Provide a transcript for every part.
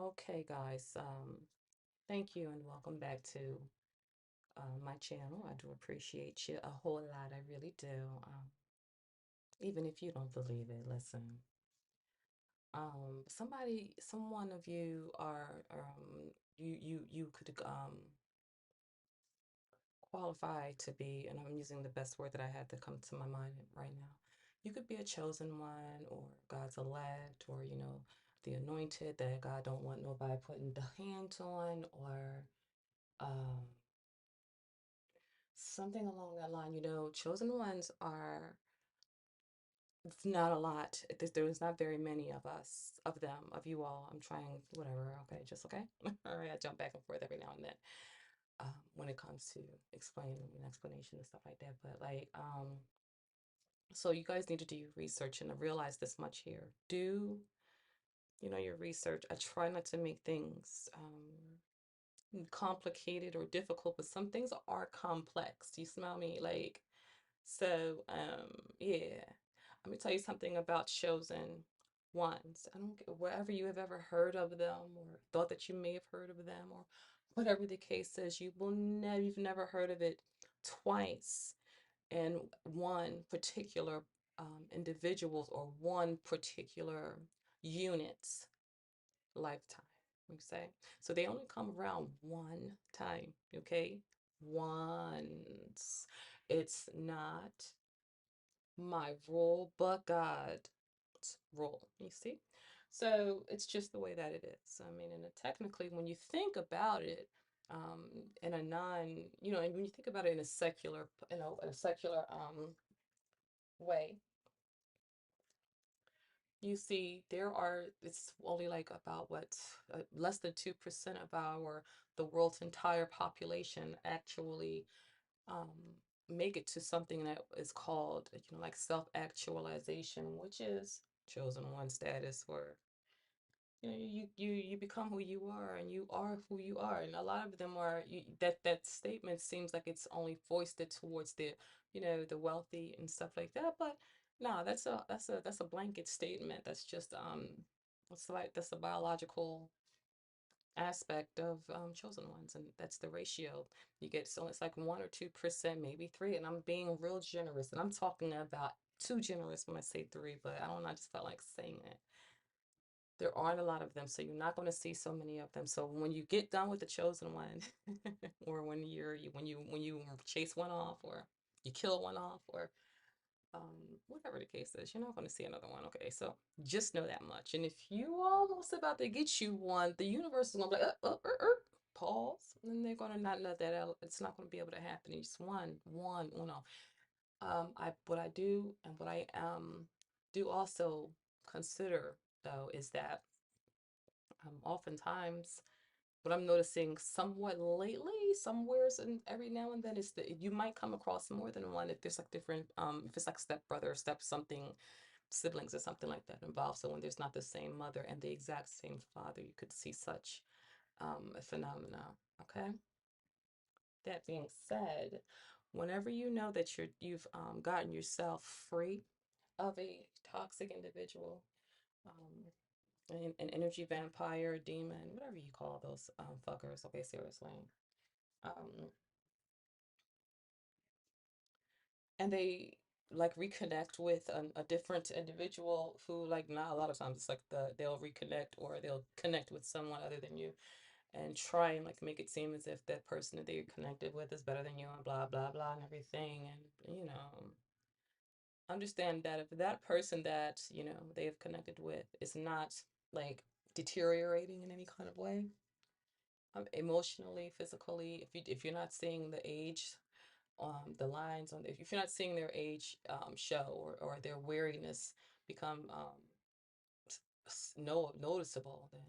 Okay, guys, thank you and welcome back to my channel. I do appreciate you a whole lot. I really do. Even if you don't believe it, listen. Some one of you are, you could qualify to be, and I'm using the best word that I had to come to my mind right now. You could be a chosen one, or God's elect, or the anointed that God don't want nobody putting the hands on, or um, something along that line. Chosen ones are, it's not a lot. There's not very many of us, of them, of you all. I'm trying, whatever. Okay, just okay. All right, I jump back and forth every now and then when it comes to explaining and explanation and stuff like that. But like, so you guys need to do your research and I realize this much here. Do your research. I try not to make things complicated or difficult, but some things are complex. Do you smell me? Like, so, yeah. Let me tell you something about chosen ones. I don't care wherever you have ever heard of them or thought that you may have heard of them or whatever the case is, you've never heard of it twice in one particular individual's or one particular unit's lifetime. We say so they only come around one time, okay? Once. It's not my rule, but God's rule. You see? So it's just the way that it is. I mean, and technically, when you think about it, in a non, and when you think about it in a secular, in a secular way, you see it's only like about what, less than 2% of the world's entire population actually um, make it to something that is called, like self-actualization, which is chosen one status, where you become who you are, and you are who you are. And a lot of them are that statement seems like it's only foisted towards the wealthy and stuff like that, but no, that's a blanket statement. That's just it's like that's a biological aspect of chosen ones, and that's the ratio you get. So it's like 1 or 2%, maybe three, and I'm being real generous, and I'm talking about too generous when I say three, but I don't know, I just felt like saying it. There aren't a lot of them, so you're not going to see so many of them. So when you get done with the chosen one, or when you chase one off, or you kill one off, or whatever the case is, you're not going to see another one. Okay, so just know that much. And if you almost about to get you one, the universe is going to be like, pause, and they're going to not let that out. It's not going to be able to happen. It's one, uno. I what I do and what I do also consider though is that oftentimes what I'm noticing somewhat lately, somewheres and every now and then, is that you might come across more than one if there's like different, if it's like step brother, step something, siblings or something like that involved. So when there's not the same mother and the exact same father, you could see such a phenomena. Okay. That being said, whenever you know that you've gotten yourself free of a toxic individual, an energy vampire, demon, whatever you call those fuckers. Okay, seriously. Um, and they like reconnect with a different individual who, like, not a lot of times it's like they'll reconnect or they'll connect with someone other than you and try and like make it seem as if that person that they connected with is better than you and blah blah blah and everything. And understand that if that person that they have connected with is not like deteriorating in any kind of way, emotionally, physically, if you're not seeing the age, the lines on, if you're not seeing their age show, or their weariness become no noticeable, then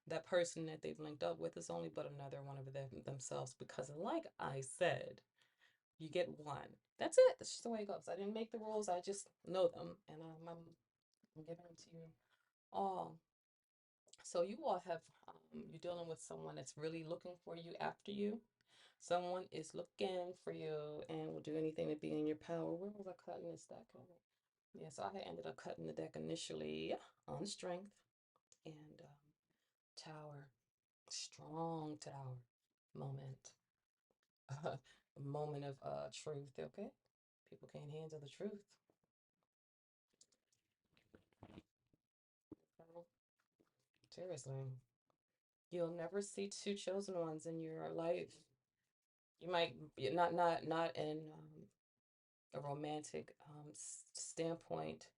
that person that they've linked up with is only but another one of themselves. Because like I said, you get one. That's it. That's just the way it goes. I didn't make the rules. I just know them, and I'm giving them to you all. So you all have, you're dealing with someone that's really looking for you after you. Someone is looking for you and will do anything to be in your power. Where was I cutting this deck? Yeah, so I had ended up cutting the deck initially on strength, and Tower. Strong tower moment. A moment of truth, okay? People can't handle the truth. Okay? Seriously. You'll never see two chosen ones in your life. You might not in a romantic standpoint,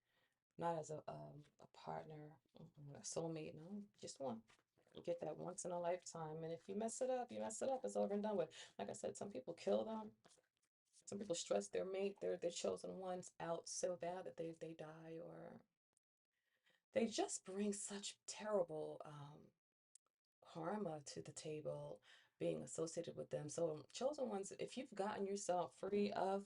not as a partner, a soulmate. No, just one. You get that once in a lifetime, and if you mess it up, you mess it up. It's over and done with. Like I said, some people kill them. Some people stress their mate, their chosen ones out so bad that they die, or they just bring such terrible karma to the table being associated with them. So chosen ones, if you've gotten yourself free of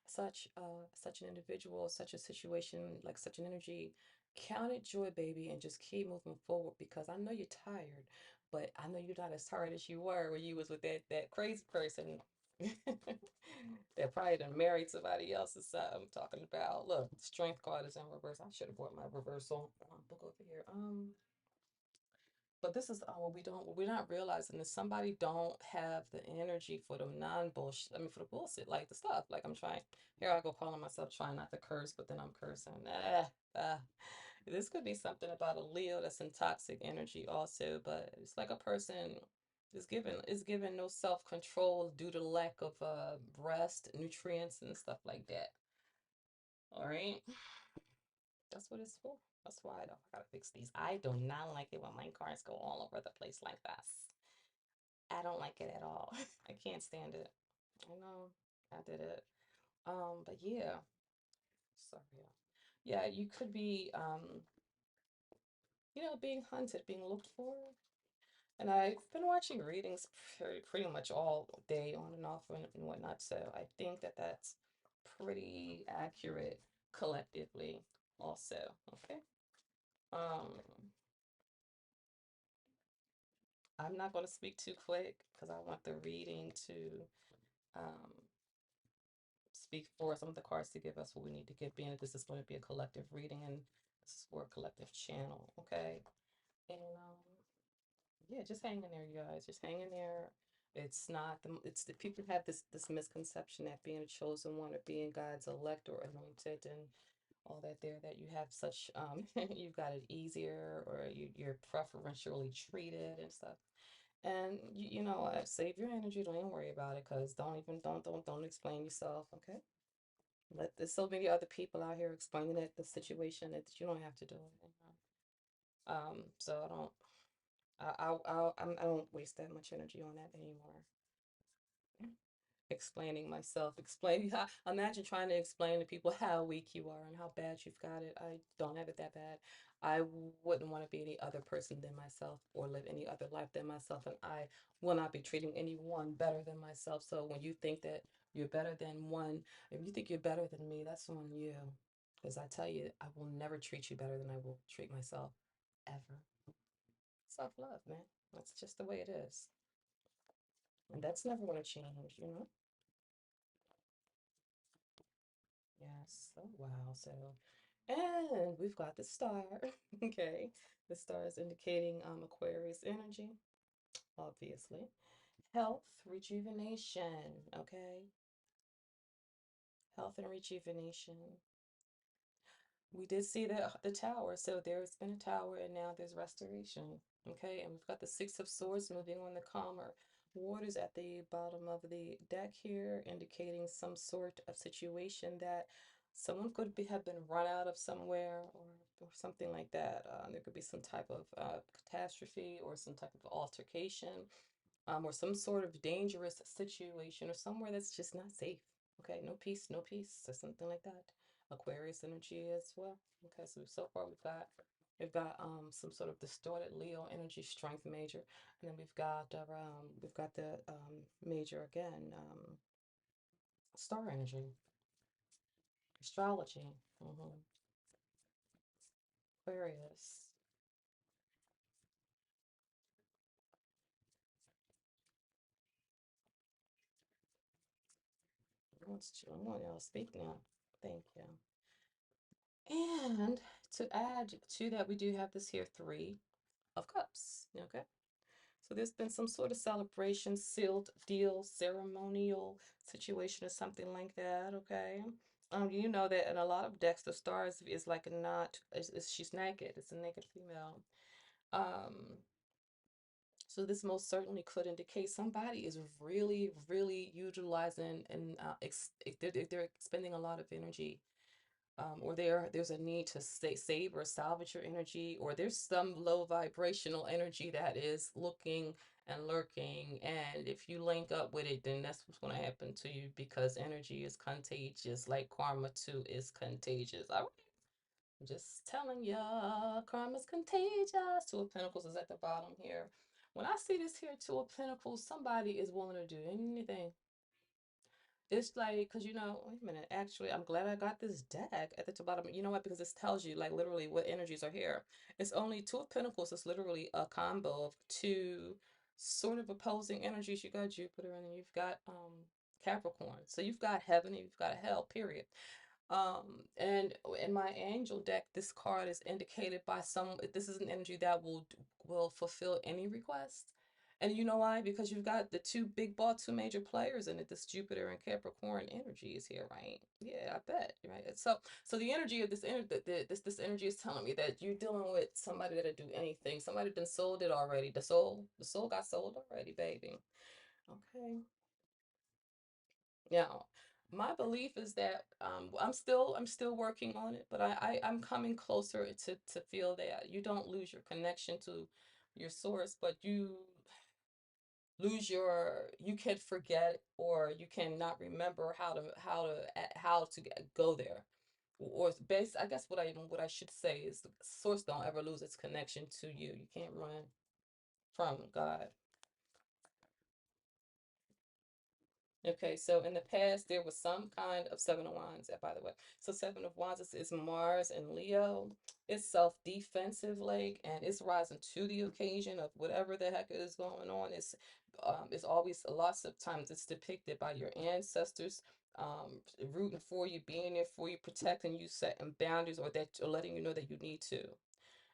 such an individual, such a situation, like such an energy, count it joy, baby, and just keep moving forward, because I know you're tired, but I know you're not as tired as you were when you was with that crazy person. That probably done married somebody else or something. I'm talking about, look, strength card is in reverse. I should have brought my reversal book over here. But this is what we're not realizing is somebody don't have the energy for the non-bullshit. I mean, for the bullshit, like the stuff. Like I'm trying, here I go calling myself trying not to curse, but then I'm cursing. This could be something about a Leo that's in toxic energy also, but it's like a person is given no self-control due to lack of rest, nutrients, and stuff like that. All right. That's what it's for. That's why I gotta fix these. I do not like it when my cards go all over the place like this. I don't like it at all. I can't stand it. I know. I did it. But yeah. Sorry. Yeah, you could be being hunted, being looked for. And I've been watching readings pretty much all day on and off and whatnot. So I think that that's pretty accurate collectively also. Okay. Um, I'm not going to speak too quick because I want the reading to um, speak for some of the cards to give us what we need to get, being that this is going to be a collective reading and this is for a collective channel, okay? And yeah, just hang in there, you guys. Just hang in there. It's not it's the people have this misconception that being a chosen one or being God's elect or anointed and all that there, that you have such you've got it easier, or you're preferentially treated and stuff. And you know what? Save your energy. Don't even worry about it. Cause don't explain yourself. Okay. Let there's so many other people out here explaining it, the situation, that you don't have to do it. So I don't. I don't waste that much energy on that anymore. Explaining myself, explaining how, imagine trying to explain to people how weak you are and how bad you've got it. I don't have it that bad. I wouldn't want to be any other person than myself or live any other life than myself, and I will not be treating anyone better than myself. So when you think that you're better than one, if you think you're better than me, that's on you. Because I tell you, I will never treat you better than I will treat myself, ever. Self-love, man. That's just the way it is. And that's never going to change, you know? Yes. Oh, wow. So, and we've got the star. Okay. The star is indicating Aquarius energy, obviously. Health, rejuvenation. Okay. Health and rejuvenation. We did see the tower. So there's been a tower and now there's restoration. Okay. And we've got the Six of Swords moving on the calmer waters at the bottom of the deck here, indicating some sort of situation that someone could have been run out of somewhere, or something like that. There could be some type of catastrophe or some type of altercation, or some sort of dangerous situation, or somewhere that's just not safe. Okay, no peace, no peace, or something like that. Aquarius energy as well. Okay, so far we've got some sort of distorted Leo energy, strength major, and then we've got the major again, star energy, astrology, Aquarius. I want y'all to speak now. Thank you. And to add to that, we do have this here three. of Cups. Okay. So there's been some sort of celebration, sealed deal, ceremonial situation or something like that. Okay. You know that in a lot of decks, the stars is like a not, she's naked. It's a naked female. Um, so this most certainly could indicate somebody is really, really utilizing and they're expending a lot of energy, or there's a need to save or salvage your energy, or there's some low vibrational energy that is looking and lurking. And if you link up with it, then that's what's going to happen to you because energy is contagious, like karma too is contagious. I'm just telling ya, karma's contagious. Two of Pentacles is at the bottom here. When I see this here, Two of Pentacles, somebody is willing to do anything. It's like, because wait a minute, actually, I'm glad I got this deck at the bottom. You know what? Because this tells you, like, literally what energies are here. It's only Two of Pentacles. It's literally a combo of two sort of opposing energies. You got Jupiter and then you've got Capricorn. So you've got heaven and you've got hell, period. And in my angel deck, this card is indicated by some. This is an energy that will fulfill any request. And you know why? Because you've got the two big ball, two major players in it. This Jupiter and Capricorn energy is here, right? Yeah, I bet, right? So the energy of this energy is telling me that you're dealing with somebody that'll do anything. Somebody done sold it already. The soul got sold already, baby. Okay. Now, my belief is that I'm still working on it, but I'm coming closer to feel that you don't lose your connection to your source, but you can forget or you cannot remember how to go there. Or base I guess what I should say is the source don't ever lose its connection to you. You can't run from God. Okay, so in the past, there was some kind of Seven of Wands, by the way. So Seven of Wands is Mars and Leo. It's self-defensive, like, and it's rising to the occasion of whatever the heck is going on. It's always, lots of times, it's depicted by your ancestors, rooting for you, being there for you, protecting you, setting boundaries, or letting you know that you need to.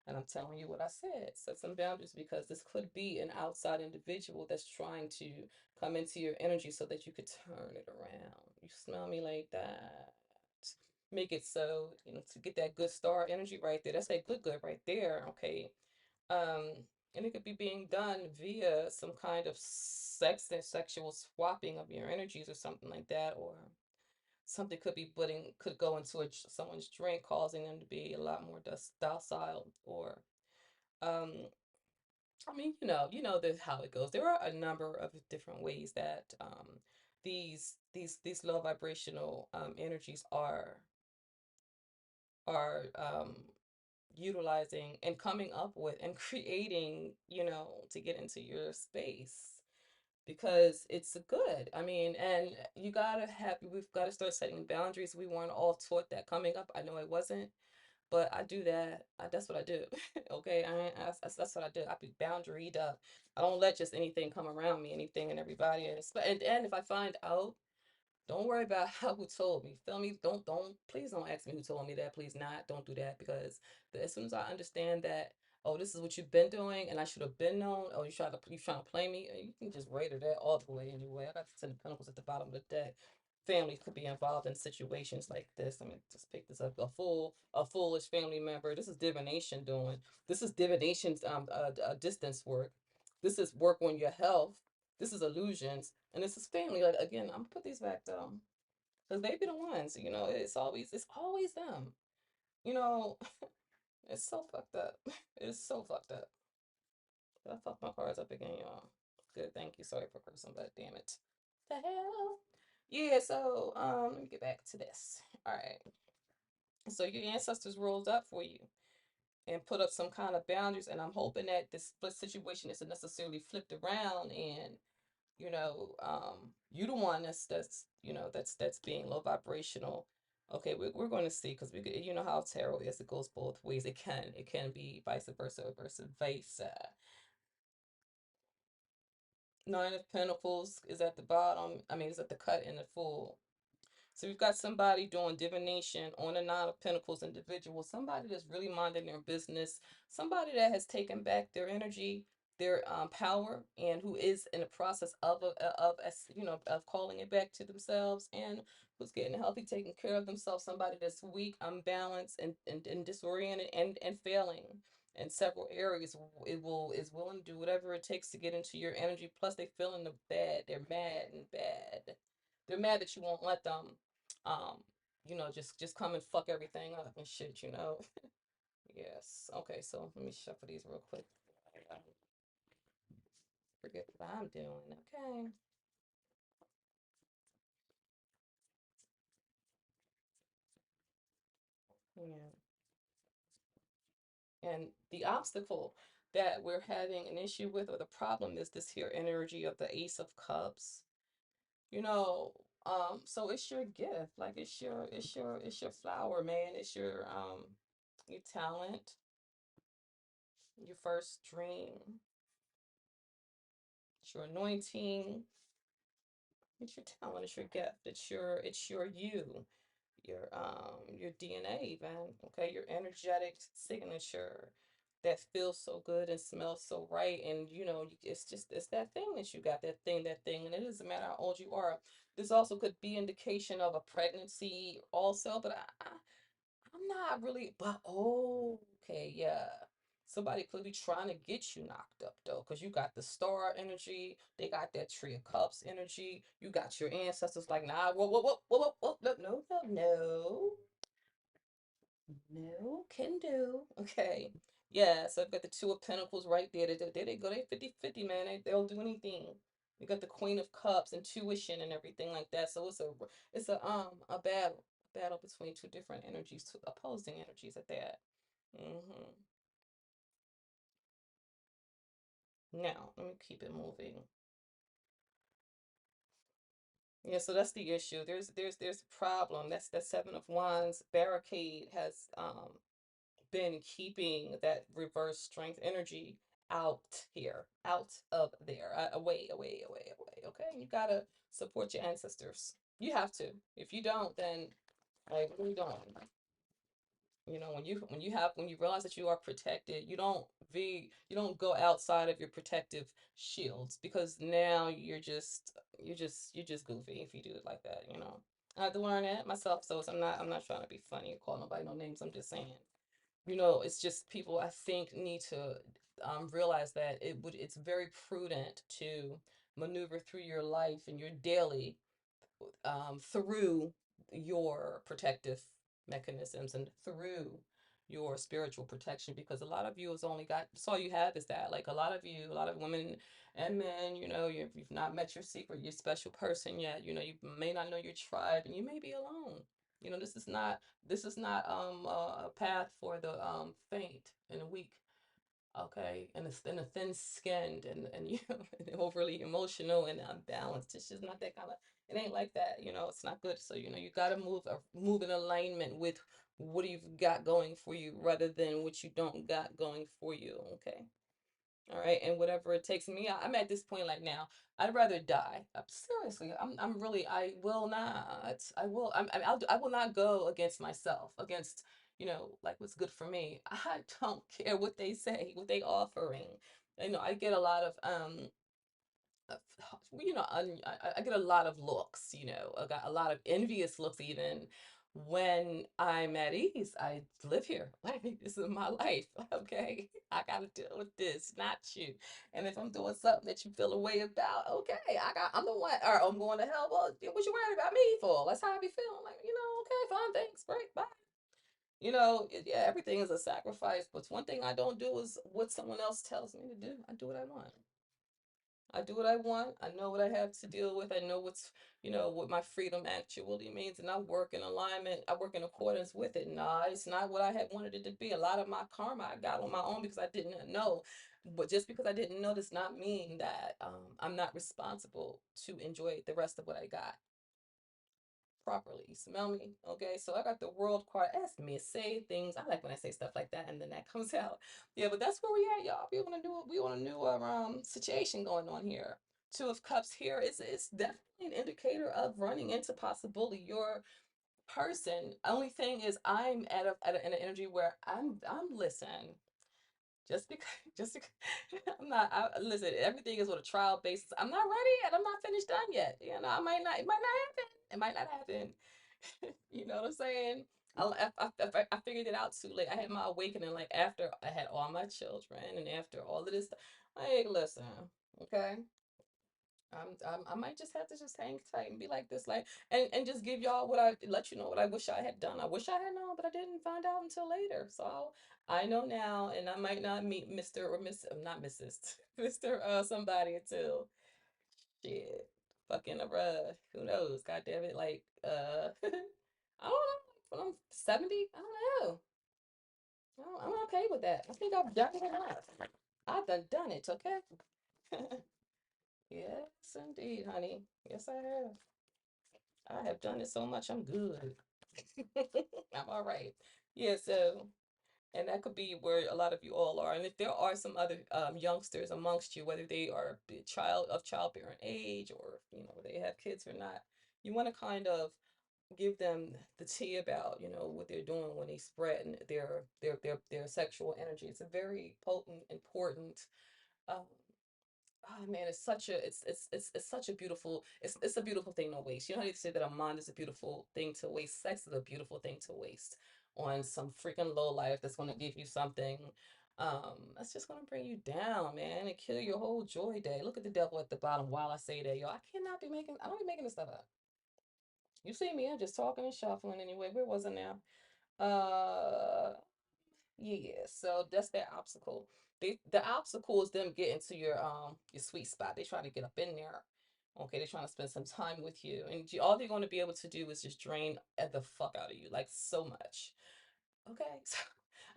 And I'm telling you what I said. Set some boundaries because this could be an outside individual that's trying to come into your energy so that you could turn it around. You smell me like that. Make it so, to get that good star energy right there. That's that good right there. Okay. Um, and it could be being done via some kind of sex and sexual swapping of your energies or something like that, or something could go into someone's drink, causing them to be a lot more docile, or um, I mean, how it goes. There are a number of different ways that these low vibrational energies are utilizing and coming up with and creating, to get into your space because it's good. I mean, and we've got to start setting boundaries. We weren't all taught that coming up. I know I wasn't, but I do that. That's what I do. Okay, that's what I do. I be boundaried up. I don't let just anything come around me, anything and everybody. And if I find out, don't worry about who told me. Feel me? Please don't ask me who told me that. Please not. Don't do that because as soon as I understand that, oh, this is what you've been doing and I should have been known. Oh, you trying to play me? You can just rate her that all the way anyway. I got the Ten of Pentacles at the bottom of the deck. Families could be involved in situations like this. I mean, just pick this up. A foolish family member. This is divination doing. This is divination's distance work. This is work on your health. This is illusions, and this is family. Like again, I'm gonna put these back down because they be the ones. It's always them. You know, it's so fucked up. It's so fucked up. I fucked my cards up again, y'all. Good, thank you. Sorry for cursing, but damn it. The hell. Yeah. So let me get back to this. All right. So your ancestors rose up for you and put up some kind of boundaries, and I'm hoping that this split situation isn't necessarily flipped around and you the one that's being low vibrational. Okay, we're going to see because you know how tarot is. It goes both ways. It can be vice versa or versa versa. Nine of Pentacles is at the bottom. I mean, it's at the cut in the full. So we've got somebody doing divination on a Nine of Pentacles individual, somebody that's really minding their business, somebody that has taken back their energy, their power, and who is in the process of calling it back to themselves, and who's getting healthy, taking care of themselves. Somebody that's weak, unbalanced, and disoriented, and failing in several areas. It will is willing to do whatever it takes to get into your energy. Plus, they feeling the bad. They're mad and bad. They're mad that you won't let them, um, just come and fuck everything up and shit. Yes. Okay. So let me shuffle these real quick. I forget what I'm doing. Okay. Yeah. And the obstacle that we're having an issue with, or the problem, is this here energy of the Ace of Cups. You know, so it's your gift. Like it's your flower, man. It's your talent, your first dream, it's your anointing, it's your talent, it's your gift, it's your your DNA even, okay, your energetic signature that feels so good and smells so right. And it's that thing that you got, that thing, and it doesn't matter how old you are. This also could be indication of a pregnancy also, but I'm not really, but oh, okay, yeah. Somebody could be trying to get you knocked up though, because you got the star energy, they got that Tree of Cups energy, you got your ancestors like, nah, whoa, whoa, whoa, whoa, whoa, whoa, no, no, no, no, can do. Okay. Yeah, so I've got the Two of Pentacles right there. There they go. They 50-50, man. They'll do anything. We got the Queen of Cups, intuition and everything like that. So it's a battle between two different energies, two opposing energies at that. Hmm. Now, let me keep it moving. Yeah, so that's the issue. There's a problem. That's the Seven of Wands barricade has been keeping that reverse strength energy out here, out of there, away, away, away, away. Okay, you gotta support your ancestors. You have to. If you don't, then like, what are you doing? When you realize that you are protected, you don't go outside of your protective shields, because now you're just goofy if you do it like that. I had to learn that myself, so I'm not trying to be funny or call nobody no names. I'm just saying, it's just people, I think, need to realize that it's very prudent to maneuver through your life and your daily, through your protective mechanisms and through your spiritual protection, because a lot of you has only got, that's all you have, is that, like, a lot of women and men, you've not met your secret, your special person yet. You may not know your tribe, and you may be alone. This is not a path for the faint and the weak. Okay, and the thin-skinned, and and overly emotional and unbalanced. It's just not that kind of. It ain't like that. It's not good. So you got to move in alignment with what you've got going for you, rather than what you don't got going for you. Okay. All right, and whatever it takes. Me, I'm at this point, like, now, I'd rather die. Seriously, I'm really, I will not. I will not go against myself, against, like, what's good for me. I don't care what they say, what they offering. I get a lot of uh, I get a lot of looks. I got a lot of envious looks, even when I'm at ease. I live here. Like, this is my life. Okay. I gotta deal with this, not you. And if I'm doing something that you feel a way about, okay, I'm the one, or I'm going to hell. Well, what you worried about me for? That's how I be feeling. Like, okay, fine, thanks, great, bye. Yeah, everything is a sacrifice, but one thing I don't do is what someone else tells me to do. I do what I want. I do what I want. I know what I have to deal with. I know what my freedom actually means, and I work in alignment. I work in accordance with it. Nah, it's not what I had wanted it to be. A lot of my karma I got on my own because I didn't know. But just because I didn't know does not mean that I'm not responsible to enjoy the rest of what I got properly. You smell me? Okay, so I got the world card. Ask me, say things. I like when I say stuff like that, and then that comes out. Yeah, but that's where we at, y'all. We want to do. We want a new situation going on here. Two of Cups here is definitely an indicator of running into possibility. Your person. Only thing is, I'm in an energy where I'm listen. Just because, just because, I'm not. Listen. Everything is on a trial basis. I'm not ready, and I'm not finished done yet. You know, I might not. It might not happen. It might not happen. You know what I'm saying? I figured it out too late. I had my awakening like after I had all my children and after all of this stuff. Like, listen, okay. I might just have to just hang tight and be like this, like, and just give y'all what I let you know what I wish I had done. I wish I had known, but I didn't find out until later. So I know now, and I might not meet Mr. or Miss, not Mrs. Mr. Somebody until shit, fucking who knows? God damn it, like I don't know, when I'm 70. I don't know. I'm okay with that. I think I've done it enough. I've done it. Okay. Yes, indeed, honey. Yes, I have. I have done it so much, I'm good. I'm all right. Yeah, so, and that could be where a lot of you all are. And if there are some other youngsters amongst you, whether they are child of childbearing age or, they have kids or not, you want to kind of give them the tea about, what they're doing when they spread their sexual energy. It's a very potent, important, um, oh man, it's such a beautiful it's a beautiful thing to waste. You know how you say that a mind is a beautiful thing to waste? Sex is a beautiful thing to waste on some freaking low life that's gonna give you something that's just gonna bring you down, man, and kill your whole joy day. Look at the devil at the bottom while I say that, yo. I don't be making this stuff up. You see me, I'm just talking and shuffling anyway. Where was I now? Yeah, so that's their obstacle. The obstacle is them getting to your sweet spot. They trying to get up in there. Okay, they're trying to spend some time with you, and all they're going to be able to do is just drain the fuck out of you, like so much. Okay, so,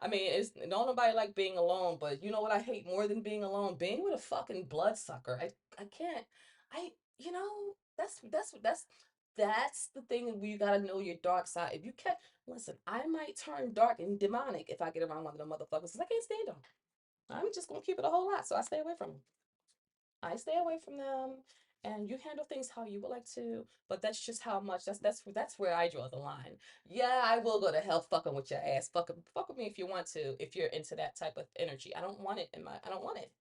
I mean, it's don't nobody like being alone, but you know what I hate more than being alone? Being with a fucking bloodsucker. I can't. I you know that's the thing where you gotta know your dark side. If you can't listen, I might turn dark and demonic if I get around one of them motherfuckers. 'Cause I can't stand them. I'm just gonna keep it a whole lot, so I stay away from them. I stay away from them, and you handle things how you would like to. But that's just how much. That's where I draw the line. Yeah, I will go to hell fucking with your ass. Fuck with me if you want to. If you're into that type of energy, I don't want it in my. I don't want it.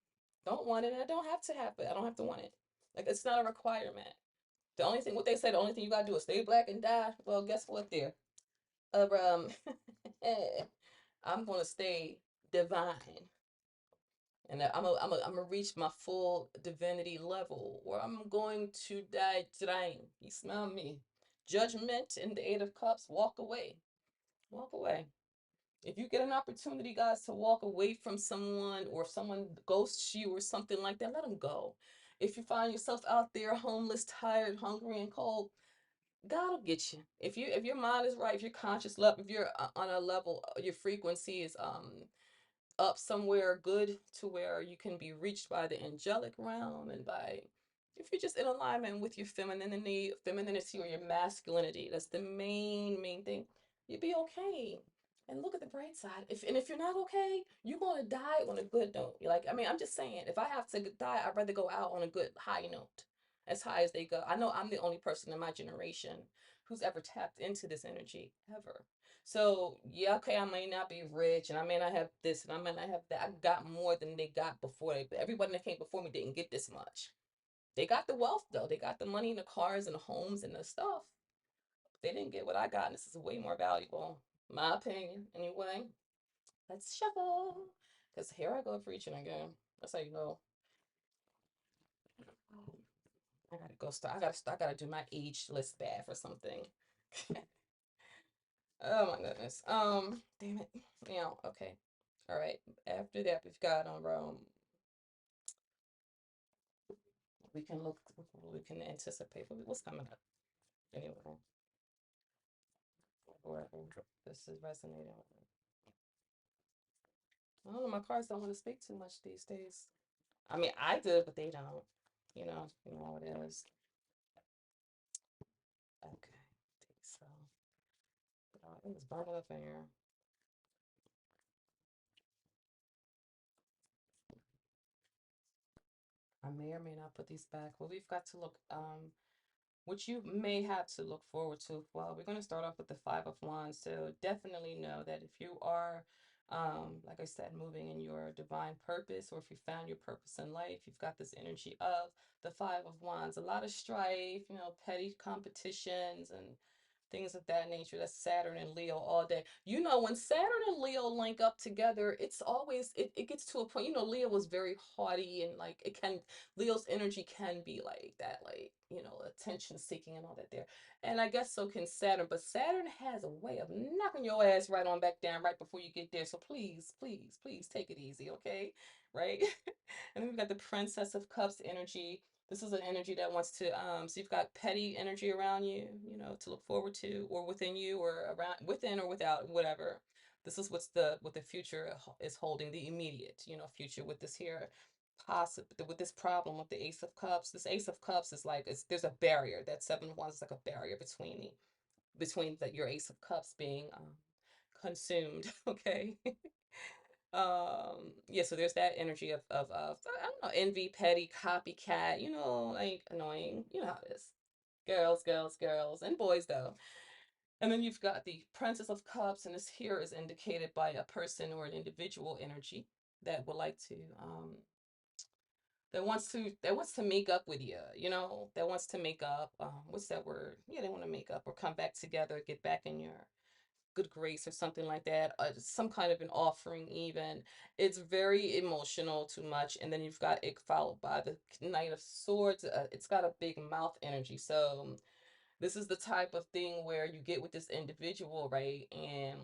Don't want it. And I don't have to have it. I don't have to want it. Like it's not a requirement. The only thing what they say, the only thing you gotta do is stay black and die. Well, guess what? There. Um, I'm gonna stay divine. And I'm gonna reach my full divinity level, or I'm going to die trying. You smell me? Judgment in the Eight of Cups. Walk away. Walk away. If you get an opportunity, guys, to walk away from someone, or if someone ghosts you or something like that, let them go. If you find yourself out there homeless, tired, hungry, and cold, God will get you. If your mind is right, if your conscious level, if you're on a level, your frequency is up somewhere good to where you can be reached by the angelic realm and by if you're just in alignment with your femininity or your masculinity, that's the main thing. You'll be okay. And look at the bright side. If you're not okay, you're gonna die on a good note. You're like, I mean, I'm just saying, if I have to die, I'd rather go out on a good high note, as high as they go. I know I'm the only person in my generation who's ever tapped into this energy ever. So yeah, okay, I may not be rich and I may not have this and I may not have that. I got more than they got before. Everybody that came before me didn't get this much. They got the wealth though. They got the money and the cars and the homes and the stuff. They didn't get what I got, and this is way more valuable. My opinion, anyway. Let's shuffle. Cause here I go preaching again. That's how you know. I gotta go start. I gotta do my age list bath or something. Oh my goodness. Damn it. Yeah, okay. All right. After that, we've got we can look, we can anticipate what's coming up. Anyway, wherever this is resonating with me. I don't know, my cards don't want to speak too much these days. I mean, I do, but they don't. You know how it is. Okay. So, it was burning up in here. may or may not put these back. Well, we've got to look, which you may have to look forward to. Well, we're going to start off with the Five of Wands. So definitely know that if you are, like I said, moving in your divine purpose, or if you found your purpose in life, you've got this energy of the Five of Wands. A lot of strife, petty competitions and things of that nature. That's Saturn and Leo all day. When Saturn and Leo link up together, it's always it gets to a point. Leo was very haughty, and like Leo's energy can be like that, like, attention seeking and all that there. And I guess so can Saturn, but Saturn has a way of knocking your ass right on back down right before you get there. So please, please, please take it easy, okay? Right? And then we've got the Princess of Cups energy. This is an energy that wants to, so you've got petty energy around you, to look forward to, or within you, or around, within or without, whatever. This is what the future is holding, the immediate, future with this here, possible, with this problem with the Ace of Cups. This Ace of Cups is like, there's a barrier. That Seven of Wands is like a barrier between your Ace of Cups being consumed. Okay. Yeah, so there's that energy of I don't know, envy, petty, copycat, like annoying. You know how it is. Girls, girls, girls, and boys though. And then you've got the Princess of Cups, and this here is indicated by a person or an individual energy that would like to that wants to make up with you, that wants to make up, what's that word? Yeah, they want to make up or come back together, get back in your good grace or something like that, some kind of an offering even. It's very emotional, too much. And then you've got it followed by the Knight of Swords. It's got a big mouth energy. So this is the type of thing where you get with this individual, right? And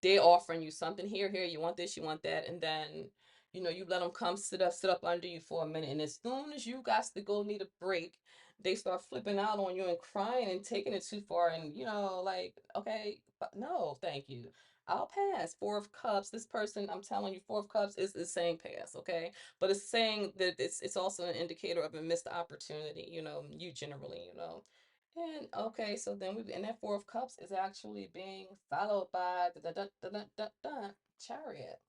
they're offering you something, here, you want this, you want that, and then you let them come sit up under you for a minute, and as soon as you got to go need a break, they start flipping out on you and crying and taking it too far, and like, okay, but no, thank you, I'll pass. Four of Cups, this person, I'm telling you, Four of Cups is saying pass, okay, but it's saying that it's also an indicator of a missed opportunity, you generally, and okay, so then and that Four of Cups is actually being followed by the Chariot.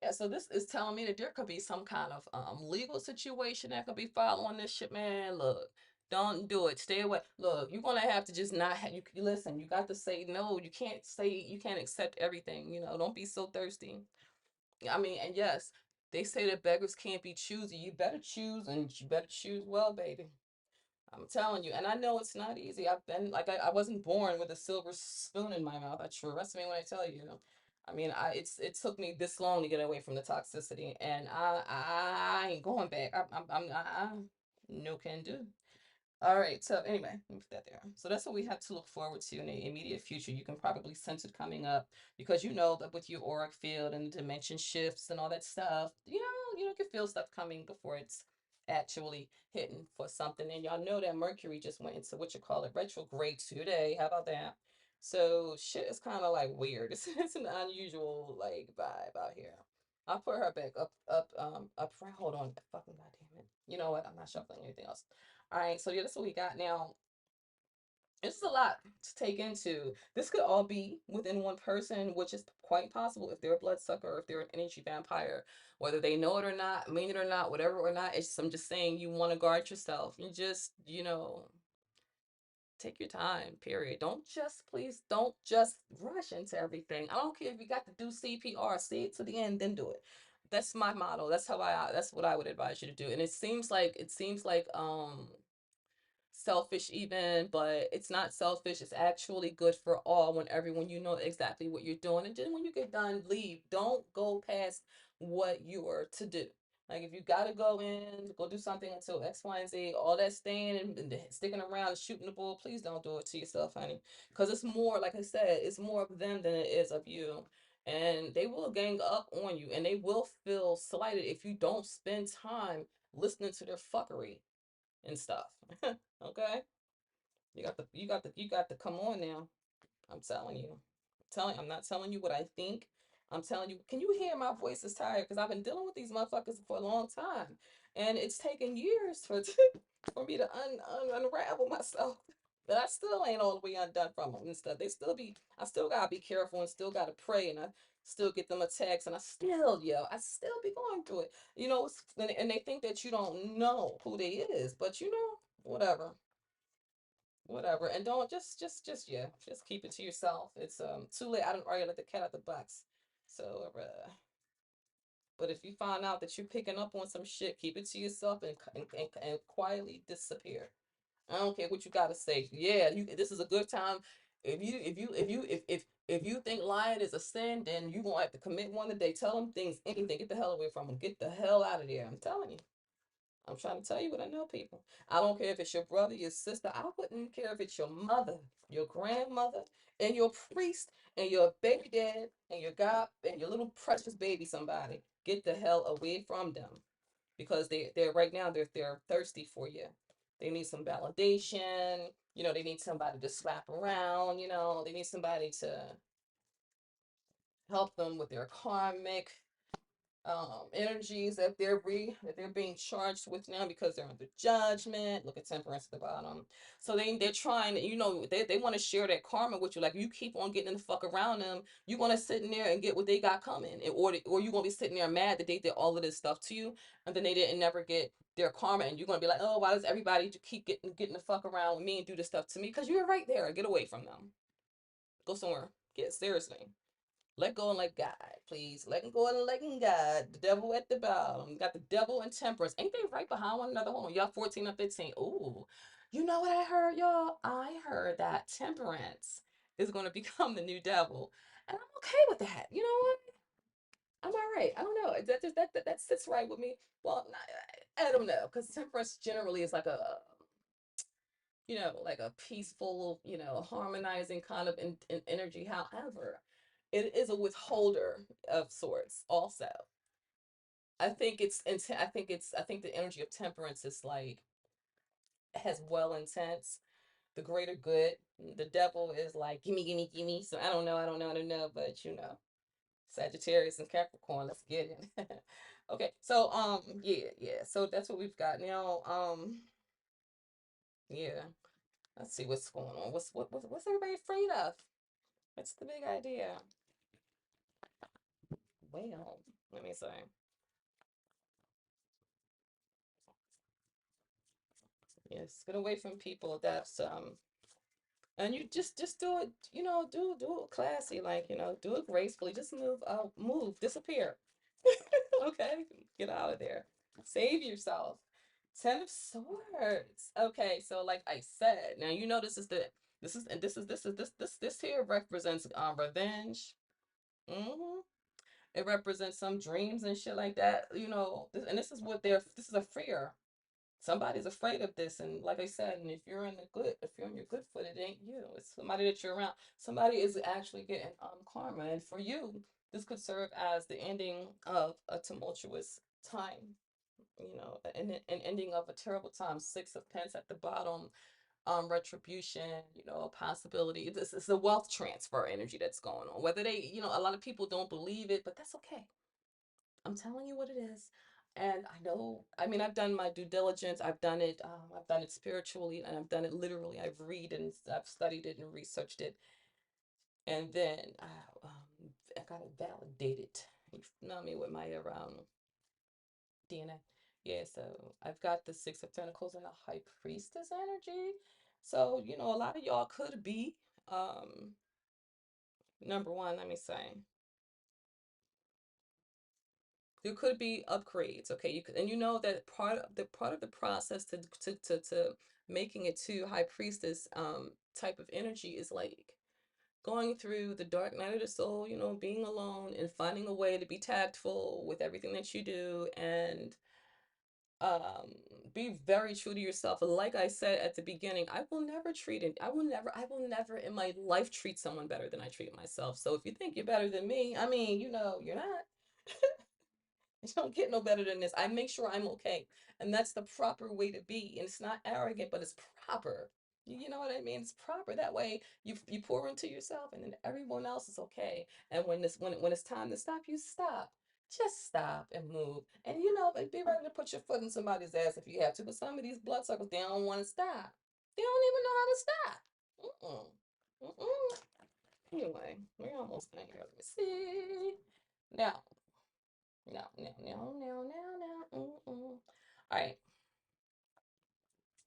Yeah, so this is telling me that there could be some kind of legal situation that could be following this shit, man. Look, don't do it. Stay away. Look, you're gonna have to just not have you listen. You got to say no. You can't accept everything. Don't be so thirsty. I mean, and yes, they say that beggars can't be choosy. You better choose, and you better choose well, baby. I'm telling you, and I know it's not easy. I've been like I wasn't born with a silver spoon in my mouth. I trust me when I tell you. I mean, it took me this long to get away from the toxicity, and I ain't going back. No can do. All right. So anyway, let me put that there. So that's what we have to look forward to in the immediate future. You can probably sense it coming up because you know that with your auric field and the dimension shifts and all that stuff, you can feel stuff coming before it's actually hitting for something. And y'all know that Mercury just went into what you call it retrograde today. How about that? So shit is kind of like weird. It's an unusual like vibe out here. I'll put her back up front. Hold on, fucking goddamn it. You know what? I'm not shuffling anything else. All right, so yeah, that's what we got now. It's a lot to take into. This could all be within one person, which is quite possible if they're a bloodsucker or if they're an energy vampire, whether they know it or not, mean it or not, whatever or not. It's just, I'm just saying you want to guard yourself. You just, take your time, period. Please don't just rush into everything. I don't care if you got to do CPR, see it to the end, then do it. That's my motto. That's what I would advise you to do. And it seems like selfish even, but it's not selfish. It's actually good for all when everyone you know exactly what you're doing. And then when you get done, leave. Don't go past what you are to do. Like if you gotta go in, go do something until X, Y, and Z, all that staying and sticking around and shooting the bull, please don't do it to yourself, honey. Because it's more, like I said, it's more of them than it is of you. And they will gang up on you and they will feel slighted if you don't spend time listening to their fuckery and stuff. Okay? You got the come on now. I'm telling you. I'm not telling you what I think. I'm telling you, can you hear my voice is tired? Because I've been dealing with these motherfuckers for a long time. And it's taken years for me to unravel myself. But I still ain't all the way undone from them and stuff. I still gotta be careful and still gotta pray. And I still get them attacks, and I still yell. I still be going through it. And they think that you don't know who they is, but whatever, whatever. And don't just keep it to yourself. It's too late. I don't already let the cat out the box. So, but if you find out that you're picking up on some shit, keep it to yourself and quietly disappear. I don't care what you gotta say. Yeah, this is a good time. If you think lying is a sin, then you gonna have to commit one today. Tell them things, anything. Get the hell away from them. Get the hell out of there. I'm telling you. I'm trying to tell you what I know, people. I don't care if it's your brother, your sister. I wouldn't care if it's your mother, your grandmother, and your priest, and your baby dad, and your God, and your little precious baby. Somebody get the hell away from them because they're right now they're thirsty for you. They need some validation. They need somebody to slap around. They need somebody to help them with their karmic energies that they're being charged with now because they're under judgment. Look at temperance at the bottom. So they're trying, they want to share that karma with you. Like you keep on getting the fuck around them, you're gonna sit in there and get what they got coming, or you're gonna be sitting there mad that they did all of this stuff to you, and then they didn't never get their karma, and you're gonna be like, oh, why does everybody keep getting the fuck around with me and do this stuff to me? Because you're right there. Get away from them. Go somewhere. Get seriously. Let go and let God, please. Letting go and letting God. The devil at the bottom. Got the devil and temperance. Ain't they right behind one another? Hold on. Y'all 14 or 15. Ooh. You know what I heard, y'all? I heard that temperance is going to become the new devil. And I'm okay with that. You know what? I'm all right. I don't know. That sits right with me. Well, I don't know. Because temperance generally is like a peaceful, harmonizing kind of energy. However, it is a withholder of sorts also. I think the energy of temperance is like has well intense, the greater good. The devil is like gimme, gimme, gimme. So I don't know, but Sagittarius and Capricorn, let's get it. Okay, so yeah. So that's what we've got now. Yeah. Let's see what's going on. What's everybody afraid of? What's the big idea? Well, let me say. Yes, get away from people that's and you just do it, do it classy, like, do it gracefully. Just move out, move, disappear. Okay, get out of there. Save yourself. Ten of Swords. Okay, so like I said, now this here represents revenge. Hmm. It represents some dreams and shit like that, and this is a fear. Somebody's afraid of this, and like I said, and if you're on your good foot, it ain't you. It's somebody that you're around. Somebody is actually getting karma, and for you, this could serve as the ending of a tumultuous time. An ending of a terrible time. Six of Pence at the bottom. Retribution. A possibility. This is a wealth transfer energy that's going on. Whether a lot of people don't believe it, but that's okay. I'm telling you what it is. And I know, I mean, I've done my due diligence. I've done it spiritually, and I've done it literally. I've studied it and researched it. And then I got it validated. You know me with my DNA. Yeah, so I've got the Six of Pentacles and the High Priestess energy. So, a lot of y'all could be, um, number one, let me say, there could be upgrades. Okay, you could, and that part of the process to making it to high priestess type of energy is like going through the dark night of the soul, being alone and finding a way to be tactful with everything that you do, and um be very true to yourself. Like I said at the beginning, I will never in my life treat someone better than I treat myself. So if you think you're better than me, I mean, you're not. You don't get no better than this. I make sure I'm okay. And that's the proper way to be. And it's not arrogant, but it's proper. You know what I mean? It's proper. That way you pour into yourself, and then everyone else is okay. And when it's time to stop, you stop. Just stop and move. And be ready to put your foot in somebody's ass if you have to. But some of these bloodsuckers, they don't want to stop. They don't even know how to stop. Mm-mm. Mm-mm. Anyway, we're almost done here. Let me see. Now, now. All right.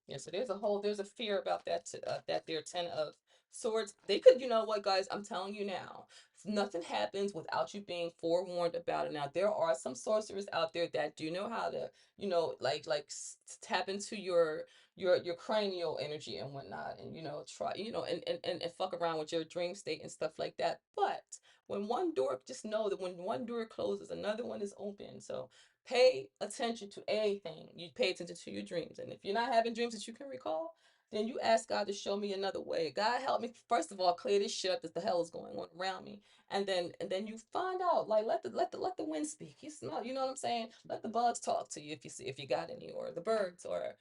Yeah, so there's a fear about that there Ten of Swords. They could, you know what, guys, I'm telling you now, nothing happens without you being forewarned about it. Now, there are some sorcerers out there that do know how to, tap into your cranial energy and whatnot, and try, and fuck around with your dream state and stuff like that. But when one door, just know that when one door closes, another one is open. So pay attention to anything. You pay attention to your dreams. And if you're not having dreams that you can recall, then you ask God to show me another way. God help me, first of all, clear this shit up that the hell is going on around me. And then you find out, like, let the wind speak. You smell, you know what I'm saying? Let the bugs talk to you if you got any, or the birds, or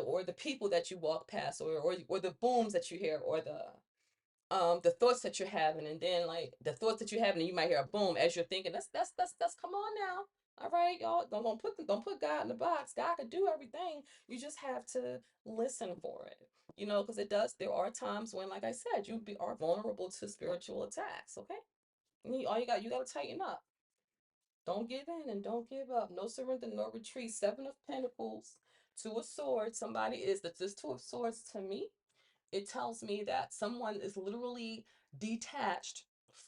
or the people that you walk past, or the booms that you hear, or the thoughts that you're having, and then like the thoughts that you're having, and you might hear a boom as you're thinking. That's come on now. All right, y'all, don't put God in the box. God can do everything. You just have to listen for it. Because it does. There are times when, like I said, are vulnerable to spiritual attacks. Okay, all you got to tighten up. Don't give in and don't give up. No surrender, no retreat. Seven of Pentacles, Two of Swords. Somebody is that this Two of Swords to me, it tells me that someone is literally detached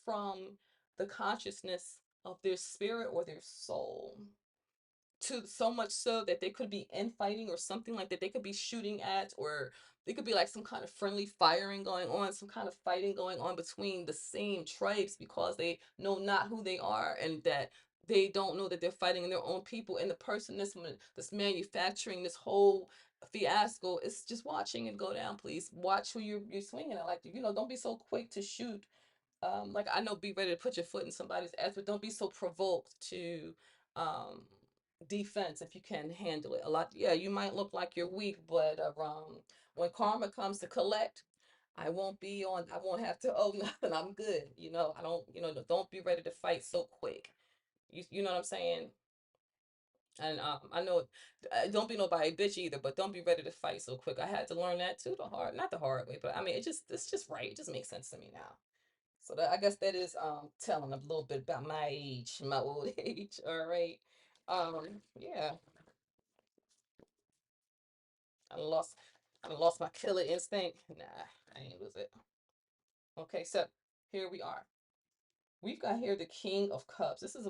from the consciousness of their spirit or their soul, to so much so that they could be infighting or something like that. They could be shooting at, or they could be like some kind of friendly firing going on, some kind of fighting going on between the same tribes, because they know not who they are, and that they don't know that they're fighting their own people. And the person that's manufacturing this whole fiasco is just watching it go down. Please watch who you're swinging at. Like, don't be so quick to shoot. Like, I know, be ready to put your foot in somebody's ass, but don't be so provoked to um defense if you can handle it. A lot, yeah, you might look like you're weak, but when karma comes to collect, I won't have to owe nothing. I'm good. I don't, don't be ready to fight so quick. You know what I'm saying? And I know, don't be nobody bitch either, but don't be ready to fight so quick. I had to learn that too, not the hard way, but I mean, it's just right. It just makes sense to me now. So I guess that is telling a little bit about my age, my old age. All right. Yeah, I lost I lost my killer instinct. Nah, I ain't lose it. Okay, so here we are. We've got here the King of Cups. This is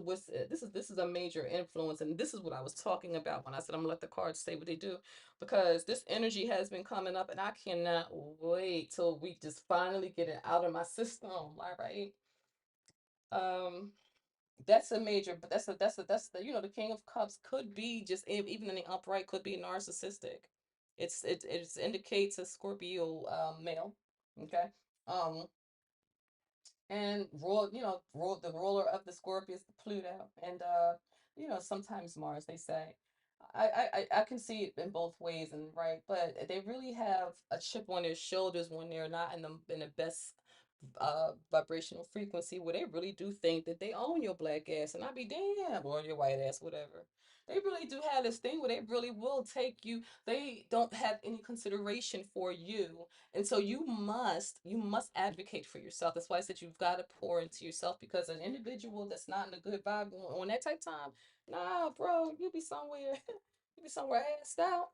a major influence, and this is what I was talking about when I said I'm gonna let the cards say what they do, because this energy has been coming up, and I cannot wait till we just finally get it out of my system. All right. Um, that's a major, but that's the the King of Cups could be just, even in the upright, could be narcissistic. It indicates a Scorpio male. Okay. um and the ruler of the Scorpio is the Pluto, and sometimes Mars, they say. I can see it in both ways, and right, but they really have a chip on their shoulders when they're not in the best vibrational frequency, where they really do think that they own your black ass, and I be damn, or your white ass, whatever. They really do have this thing where they really will take you. They don't have any consideration for you, and so you must advocate for yourself. That's why I said you've got to pour into yourself, because an individual that's not in a good vibe on that type of time, nah, bro, you be somewhere, you be somewhere assed out.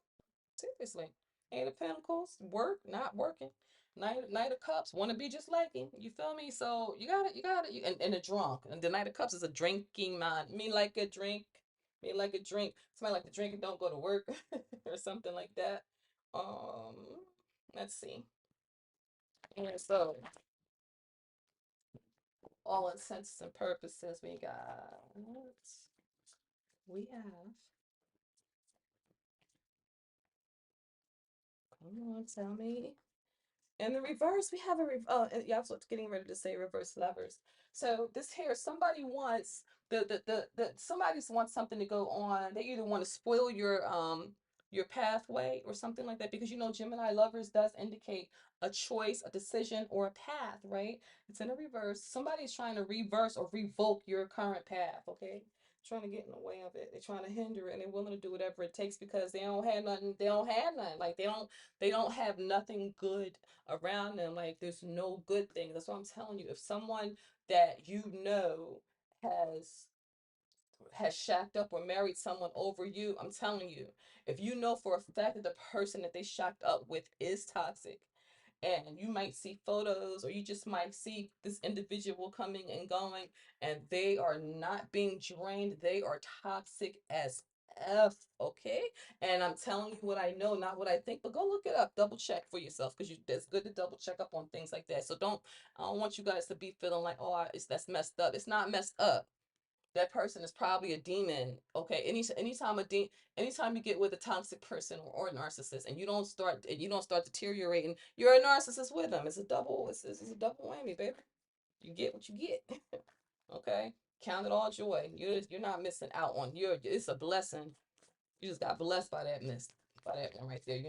Seriously. Eight of Pentacles, work, not working. Knight of Cups, want to be just like him. You feel me? So and the drunk. And the Knight of Cups is a drinking mind. Me like a drink. Me like a drink. Somebody like to drink and don't go to work or something like that. Um, let's see. And so, all intents and purposes, we have. Come on, tell me. In the reverse, we have yeah, I was getting ready to say reverse lovers. So this here, somebody wants somebody wants something to go on. They either want to spoil your pathway or something like that, because Gemini lovers does indicate a choice, a decision, or a path, right? It's in a reverse. Somebody's trying to reverse or revoke your current path, okay? trying to get in the way of it. They're trying to hinder it, and they're willing to do whatever it takes because they don't have nothing. They don't have nothing. Like they don't have nothing good around them. Like there's no good thing. That's what I'm telling you. If someone that you know has has shacked up or married someone over you, I'm telling you, if you know for a fact that the person that they shacked up with is toxic, and you might see photos or you just might see this individual coming and going, and they are not being drained, they are toxic as F, okay? And I'm telling you what I know, not what I think, but go look it up, double check for yourself, because it's good to double check up on things like that. So I don't want you guys to be feeling like, oh, that's messed up. It's not messed up. That person is probably a demon. Okay, anytime you get with a toxic person or a narcissist, and you don't start deteriorating, you're a narcissist with them. It's a double whammy, baby. You get what you get. Okay, count it all joy. You're not missing out on. It's a blessing. You just got blessed by that one right there.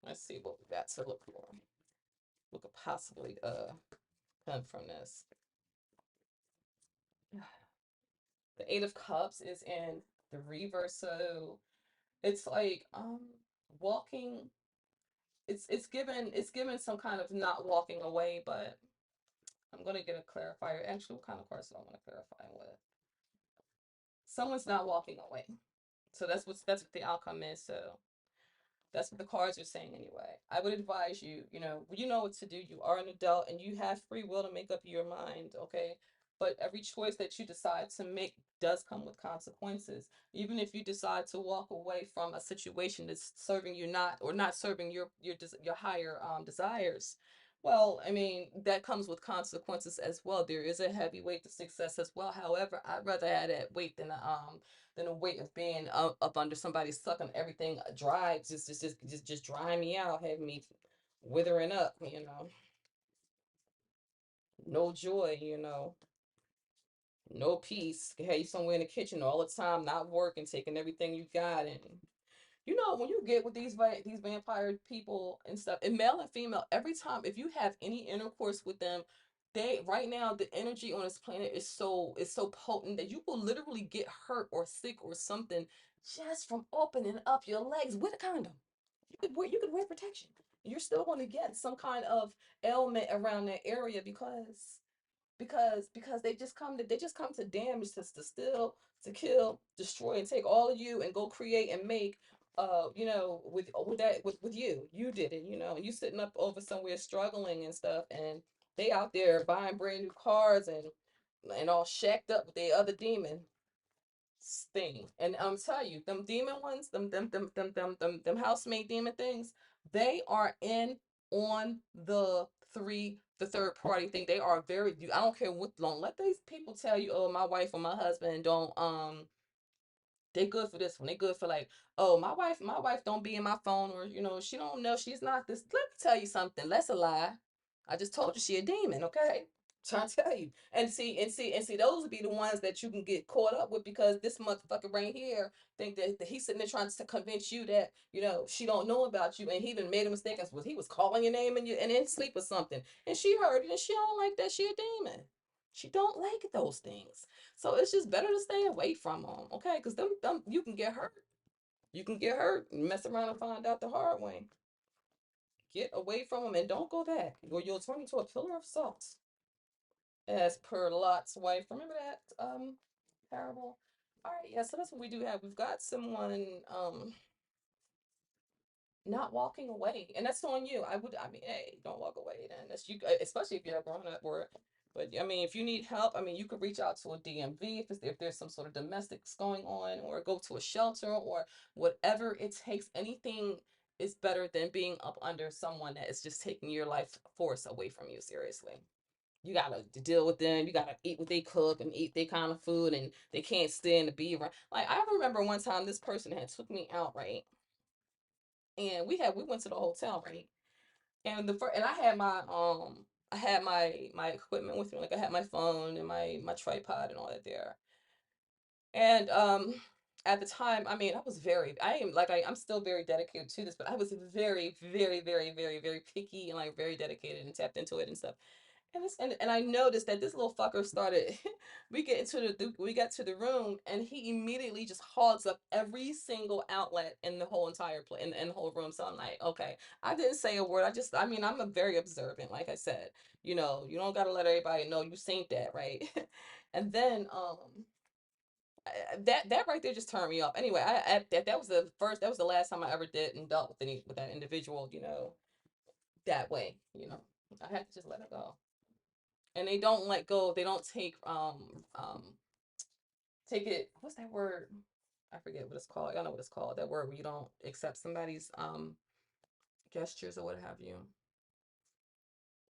Let's see what we got to look for. What could possibly come from this? The Eight of Cups is in the reverse, so it's like walking. It's given some kind of not walking away, but I'm gonna get a clarifier. Actually, what kind of cards do I want to clarify with? Someone's not walking away, so that's what the outcome is. So that's what the cards are saying anyway. I would advise you, you know what to do. You are an adult and you have free will to make up your mind, okay? But every choice that you decide to make does come with consequences. Even if you decide to walk away from a situation that's serving you not or not serving your higher desires, well, I mean, that comes with consequences as well. There is a heavy weight to success as well. However, I'd rather have that weight than a weight of being up under somebody sucking everything dry, just drying me out, having me withering up, no joy, no peace. Hey, you somewhere in the kitchen all the time, not working, taking everything you got, and when you get with these vampire people and stuff, and male and female, every time if you have any intercourse with them, they right now the energy on this planet is so potent that you will literally get hurt or sick or something just from opening up your legs with a condom. You could wear protection. You're still going to get some kind of ailment around that area because they just come to damage, to steal, to kill, destroy, and take all of you and go create and make with you did it, and you sitting up over somewhere struggling and stuff, and they out there buying brand new cars and all shacked up with the other demon thing. And I'm telling you, them demon ones, them housemate demon things, they are in on the third party thing. They are very. I don't care what long. Let these people tell you, oh, my wife or my husband don't they good for this one. They good for like, oh, my wife don't be in my phone, or she don't know she's not this. Let me tell you something. That's a lie. I just told you she a demon, okay? Trying to tell you. And see, those would be the ones that you can get caught up with because this motherfucker right here think that he's sitting there trying to convince you that, she don't know about you, and he even made a mistake and was he was calling your name and in sleep or something. And she heard it and she don't like that. She a demon. She don't like those things. So it's just better to stay away from them, okay? Because them you can get hurt. You can get hurt and mess around and find out the hard way. Get away from them and don't go back, or you'll turn into a pillar of salt, as per Lot's wife. Remember that parable? All right, yeah. So that's what we do have. We've got someone not walking away, and that's on you. I mean, hey, don't walk away. Then that's you, especially if you're grown up. But I mean, if you need help, I mean, you could reach out to a DMV if there's some sort of domestics going on, or go to a shelter, or whatever it takes. Anything is better than being up under someone that is just taking your life force away from you. Seriously. You gotta deal with them. You gotta eat what they cook and eat their kind of food, and they can't stand to be around. Like I remember one time this person had took me out, right, and we went to the hotel, right, and I had my equipment with me, like I had my phone and my tripod and all that there, and at the time, I mean, I'm still very dedicated to this, but I was very, very, very, very, very picky and like very dedicated and tapped into it and stuff. And I noticed that this little fucker started. We got to the room, and he immediately just hogs up every single outlet in the whole entire play in the whole room. So I'm like, okay, I didn't say a word. I mean, I'm a very observant. Like I said, you don't gotta let everybody know you seen that, right? And then that right there just turned me off. Anyway, that was that was the last time I ever did and dealt with that individual, that way. I had to just let it go. And they don't let go. They don't take it. What's that word? I forget what it's called. Y'all know what it's called. That word where you don't accept somebody's gestures or what have you.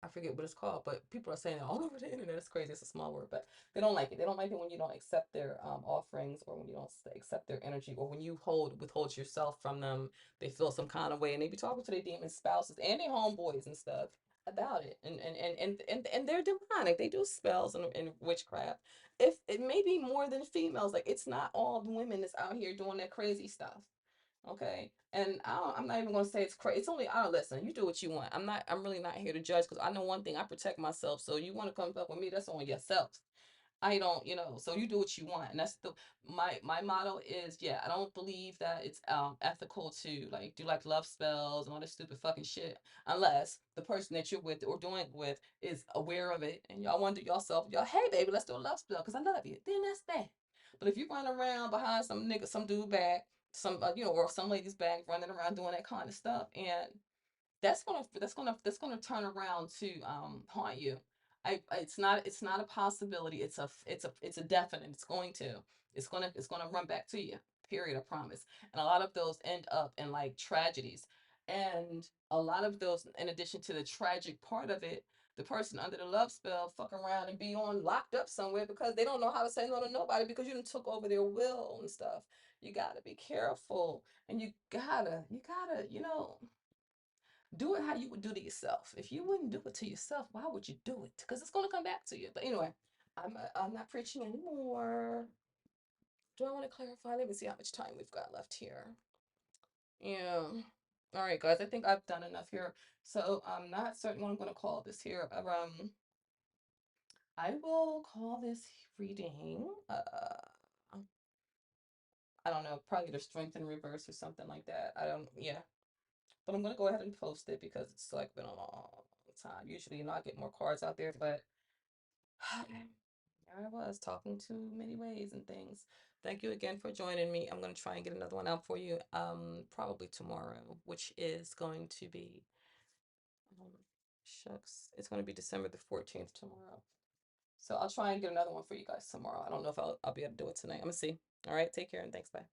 I forget what it's called, but people are saying it all over the internet. It's crazy. It's a small word, but they don't like it. They don't like it when you don't accept their offerings, or when you don't accept their energy, or when you withhold yourself from them. They feel some kind of way, and they be talking to their demon spouses and their homeboys and stuff about it. And they're demonic. They do spells and witchcraft. If it may be more than females, like it's not all the women that's out here doing that crazy stuff. Okay. And I'm not even gonna say it's crazy. It's only, I don't, listen. You do what you want. I'm really not here to judge, because I know one thing. I protect myself. So you want to come up with me? That's on yourself. I don't, So you do what you want, and that's my motto is, yeah. I don't believe that it's ethical to like do like love spells and all this stupid fucking shit, unless the person that you're with or doing it with is aware of it, and y'all want to do yourself, y'all, hey baby, let's do a love spell because I love you. Then that's that. But if you run around behind some nigga, some dude back, or some lady's back, running around doing that kind of stuff, and that's gonna turn around to haunt you. It's not a possibility. It's a definite. It's gonna run back to you. Period. I promise. And a lot of those end up in like tragedies, and a lot of those, in addition to the tragic part of it, the person under the love spell fuck around and be on locked up somewhere because they don't know how to say no to nobody, because you done took over their will and stuff. You gotta be careful, and you gotta do it how you would do to yourself. If you wouldn't do it to yourself, why would you do it? Because it's going to come back to you. But anyway, I'm not preaching anymore. Do I want to clarify? Let me see how much time we've got left here. Yeah. All right, guys. I think I've done enough here. So I'm not certain what I'm going to call this here. I will call this reading. I don't know. Probably the strength in reverse or something like that. I don't. Yeah. But I'm gonna go ahead and post it because it's like been a long time. Usually, I get more cards out there, but there I was talking too many ways and things. Thank you again for joining me. I'm gonna try and get another one out for you, probably tomorrow, which is going to be, um, shucks, it's gonna be December the 14th tomorrow. So I'll try and get another one for you guys tomorrow. I don't know if I'll be able to do it tonight. I'm gonna see. All right, take care and thanks. Bye.